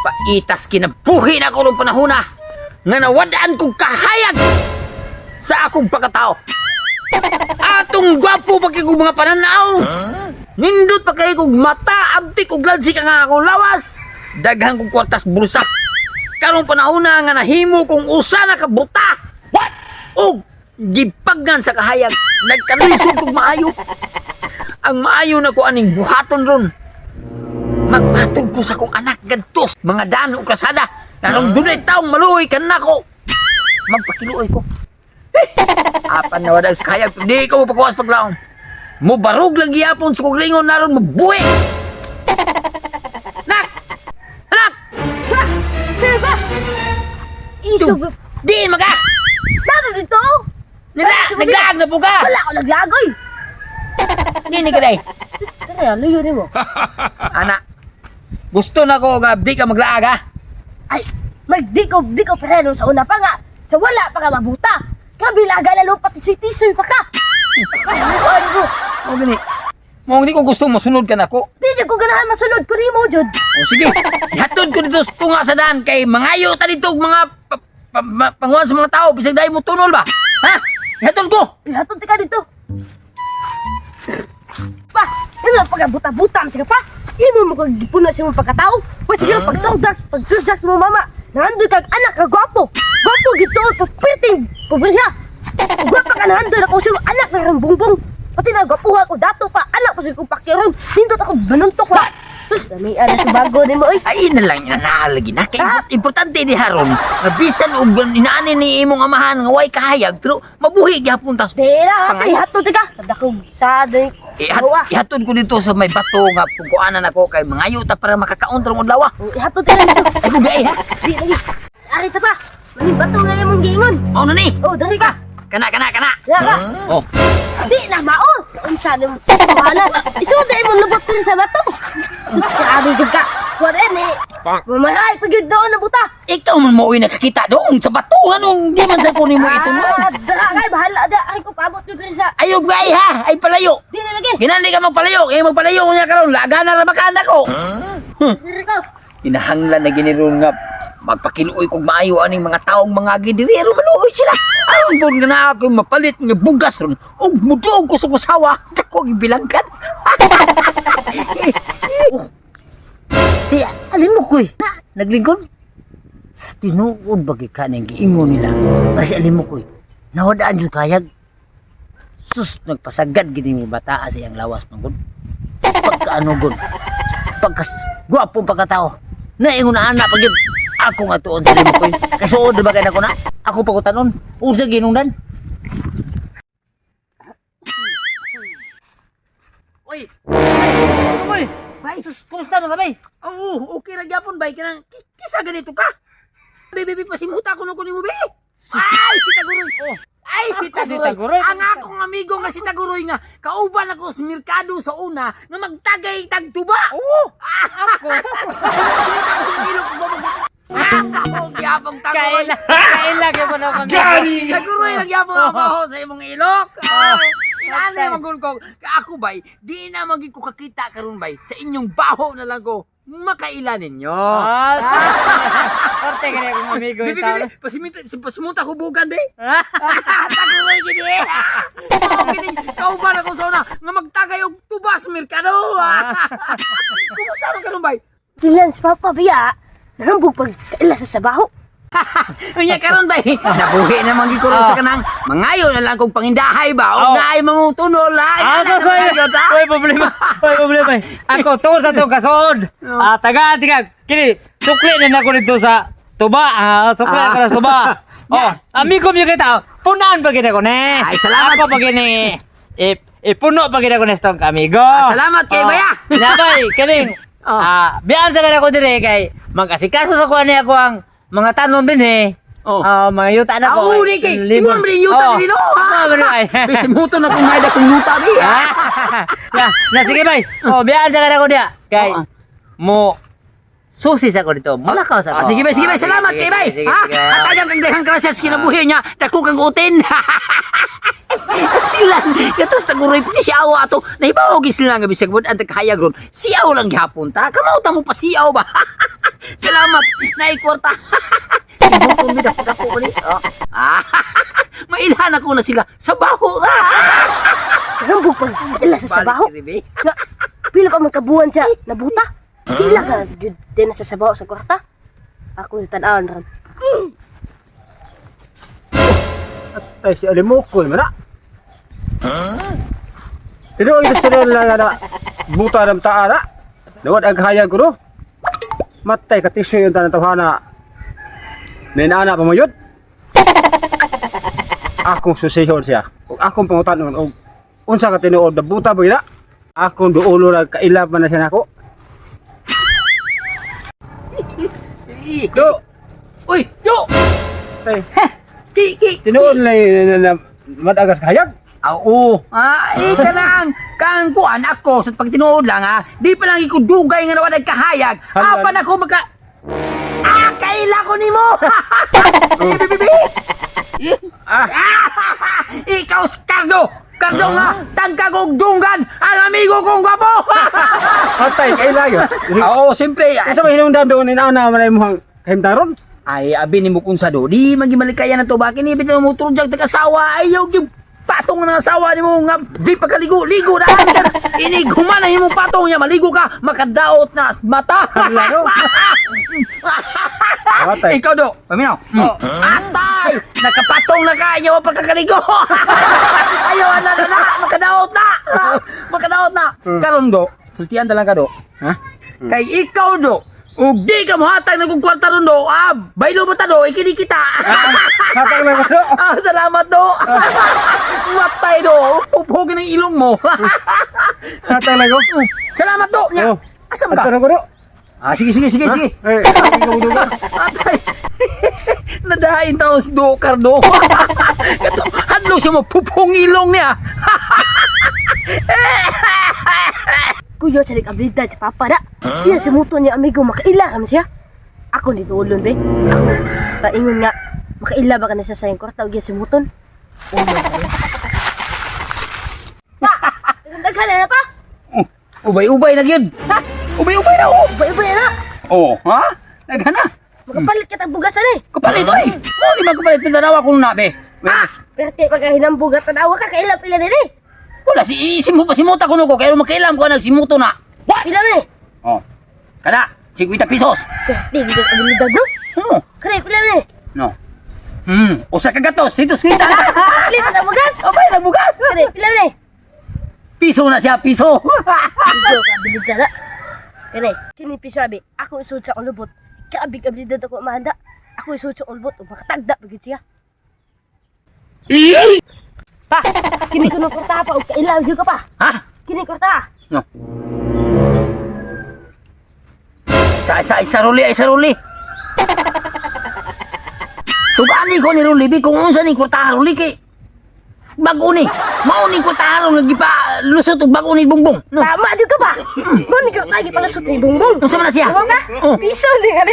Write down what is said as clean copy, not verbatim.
Paitas kinabuhi na ko ng panahon na nga nawadaan kong kahayag sa akong pagkatao. Atong gwapo pa kay kong mga pananaw. Nindot pa kay kong mata, abtik ug lansi ka nga akong lawas. Daghan kong kwartas bulsa. Karong panahon na nga nahimo kong usa na kabuta. What? Og gipagnan sa kahayag. Nagkalisod kong maayo. Ang maayo na ko aning buhaton ron. Magpatol ko sa kong anak gadtos. Mga dano o kasada. Narong dunay taong maluoy ka na ko. Magpakiluoy ko. Apan na wadag sa kahayag. Hindi ko mapakuwas paglaong. Mubarog lang giyapon sa kong lingon naron mabuhi. Nak! Anak! Ha! Sir ba? Isog. Di maga! Ano dito? Naglaag na po ka! Wala ko naglagoy. Nini ka day. Kaya luyo rin mo. Anak, gusto na ko nga di ka maglaag ha? Ay, di ko pero sa una pa nga. Sa wala pa ka mabuta. Kabilaga lalo pati tisoy pa ka. Ano mo? O gani. Mo ni ko gusto masunod ka na ko. Di ko ganahan masunod ko ni mo, Jod. O sige, ihatod ko dito sa tunga sa daan kay mangayo ta dito og mga panguhan sa mga tao bisag dahil mo tunol ba? Ha? Ihatod ko. Ihatod ka dito. Pa, imo pagabuta-buta sige pa. Imo mo kag gipuno sa imong pagkatao. Wa sige pagtugdak mo mama. Nandoy kag anak ka gwapo. Gwapo gito sa piting pobrehya. Gwapo ka nandoy ako sa anak na bongbong. Pati na gwapuha ko dato pa anak pa sa kong pakiron. Hindot ako banuntok wa. Sus, may ana sa bago nimo oy. Ay na lang na naalagi na kay importante ni haron nga bisan og inaani ni imong amahan nga way kahayag pero mabuhi gyapon tas Tira, ihatod ka. Kadakog sa day. Ihatod ko dito sa may bato nga pugkuanan ako kay mangayo ta para makakaon tarong adlaw. Ihatod ka dito. Ay bugay ha. Di lagi. Ari ta pa. Mani bato nga imong giingon. Mao na ni. Oh, dari ka. Kana. Yaka. Oh. Di na mao. Unsa ni mo? Isuday mo lubot diri sa bato. Sus grabe jud ka. Wala ni. Mamahay ko jud doon na buta. Ikaw man mo nakakita doon sa bato anong di man sa kunin mo ito mo. Kay bahala da. Ay ko paabot jud diri sa. Ayo gay ha, ay palayo. Di na lagi. Hinandi ka magpalayo, magpalayo niya karon laga na ra makanda ko. Diri ka. Kinahanglan na giniron nga magpakiluoy kog maayo aning mga taong mga gidirero maluoy sila. Ang bon nga na ako mapalit nga bugas ron ug mudog ko sa masawa dako gibilangkan. Si alin mo koy naglingkod tinuod bagi ka ning giingon nila kasi alin mo koy nawadaan jud kayag sus nagpasagad gid mo bata sa iyang lawas manggod pagkaano gud pagkas gwapong pagkatao naingon na anak pag ako nga tuon sa limo koy kasuod ba kay nako na ako pa ko tanon unsa ginungdan. Oy oy bay kumusta na bay? Oo okay ra gyapon bay kanang kisa ganito ka baby pasimuta ko nung kunin mo be. Ay si Taguroy. Oh. Ay si Taguroy. Ang akong amigo nga si Taguroy nga kauban ako sa merkado sa una nga magtagay tagtuba. Oo. Ako. Simuta ko sa ilok ko. Gyapon Taguroy. Kaila gyapon ako. Taguroy lang gyapon ako sa imong ilok. Inanay magul ko. Ako bay, di na magig ko kakita karon bay sa inyong baho na lang ko. Makaila ninyo. Orte kaya kong amigo Bibi, ito. pasimuta ko bugan, be. Taguloy gini. Mao gini, kauban ako sa una nga magtagay og tubas merkado. Kumusta man karon bay? Dilan si Papa biya. Nahambog pag kaila sa sabaho. Unya karon bay. Nabuhi na man gikuron sa kanang mangayo na lang kog pangindahay ba og naay mamutunol ay. May problema. Ako to sa tong kasod. Taga kini sukli na ako dito sa tuba. Sukli ka sa tuba. Oh, amigo mi kita. Punan pa gid ako ne. Ay, salamat. Ako pa gini. Ipuno pa gid ako nestong amigo. Salamat kay Baya. Nabay kining. Biyan sa kana ko dire kay magkasikaso sa kuan ni ako ang mga tanom din eh. Mga yuta na ko. Uli kay. Mo man yuta din no. Bisimuto na kung hayda kung yuta bi. Na sige bay. Biyan sa kana ko dia. Kay mo susi sa ko dito. Mulakaw sa ko. Sige bay, salamat kay bay. Sige, Ha? sige. At agang kagdahan ka sa kinabuhi niya, dako kang utin. Astilan, gatos taguroy pa si awa ato. Naibaw sila nga bisag bud ang kahayag ron. Siyaw lang gihapon ta. Kamauta mo pa siyaw ba? Salamat, naikwarta. Ibutong mi dako ko ni. Mailhan ako na sila sa baho ra. Rambog pa ila sa sabaho. Nga, pila pa man kabuhan siya nabuta. Pila ka jud din sa sabaho sa kwarta. Ako yung tan-awan ron. Ay, si Alimokol, mana? Tinuod ito sila na buta ng taara. Nawad ang kahayag ko, no? Matay, katisyo yung tanang tawhana. Nainana pa mo yun? Akong susihon siya. O akong pangutan naman, o unsa ka tinuod na buta ba yun? Akong duulo na kailap man na siya nako. Do! Uy, yo. Ay, Ki. tinuod na madagas kahayag. Oo. Kang kuan ako sa pagtinuod lang ha. Di pa lang iko dugay nga nawad kahayag. Ano, Apan ako kaila ko nimo. Bibi. Ikaw Cardo. Cardo nga tangkag og dunggan ang amigo kong gwapo. Matay, kailayo. Oo, siyempre. Ito ba hinungdan doon inauna man ay muhang kahimtaron? Ay, abi ni mo kung sa do. Di magimalikaya na to. Bakit ni bitaw mo turjag tag-asawa? Ayaw yung patong ng asawa ni mo nga di pagkaligo-ligo na. Iniguman na yung patong niya. Maligo ka, makadaot na mata. Lalo. Atay. Ikaw do, paminaw. Atay! Nakapatong na ka, ayaw ang pagkakaligo. Ayaw na, makadaot na. Makadaot na. Karon do, sultian talang ka do. Ha? Kay ikaw do, ug di ka mohatag na kung kwarta ron do, baylo mo ta do, ikini kita. Hatag lang ko. Salamat do. Matay do, pupugin ang ilong mo. Hatag lang ko. Salamat do. Nya. Oh. Asam At ka? ko do. Sige. Eh, ikaw duga. Atay. Nadahin taos do, Cardo. Kato, hadlo siya mo, pupong ilong niya. Kuya sa abilidad sa papa da. Iya si muto niya amigo makaila kam siya. Ako ni tulon be. Paingon nga makaila ba ka na sa sayang kwarta ug iya si muton. Daghan na pa. Ubay-ubay na yun. Ubay-ubay na, oh. Ubay-ubay na. Oh, ha? Naghan na. Makapalit ka tag bugas ani. Kapalit, oy. Mo di man kapalit ng dalawa kung nabe. Pero ti pag hinambugat tanawa ka kaila pila dili. Wala, simuta ko nuko, kaya makailam ko nagsimuto na. Pila me. Oh. Kada, 50 pesos. Di gid abilidad no. Kare pila me. No. Usa ka gatos, 150 na. Pila ta bugas. Okay, nagbugas. Kare pila me. Piso na siya, piso. Ido ka abilidad na. Kare kini pisabi ako isud sa ulubot. Kaabig abilidad ako mahanda. Ako isud sa ulubot ug makatagda bigid siya. Pa, kini ko nung kurta pa, ug kailang ka pa. Ha? Kini kurta. No. Isa ruli. Tugani ko ni Ruli, kung unsa ni kurtahan Ruli kay bago ni. Mao ni kurtahan nga gipa lusot ug bago ni bungbong. No. Tama jud ka pa. Mani ka lagi pala sa tibong bong. Unsa man na siya? Tama ka? Oh. Piso ni nga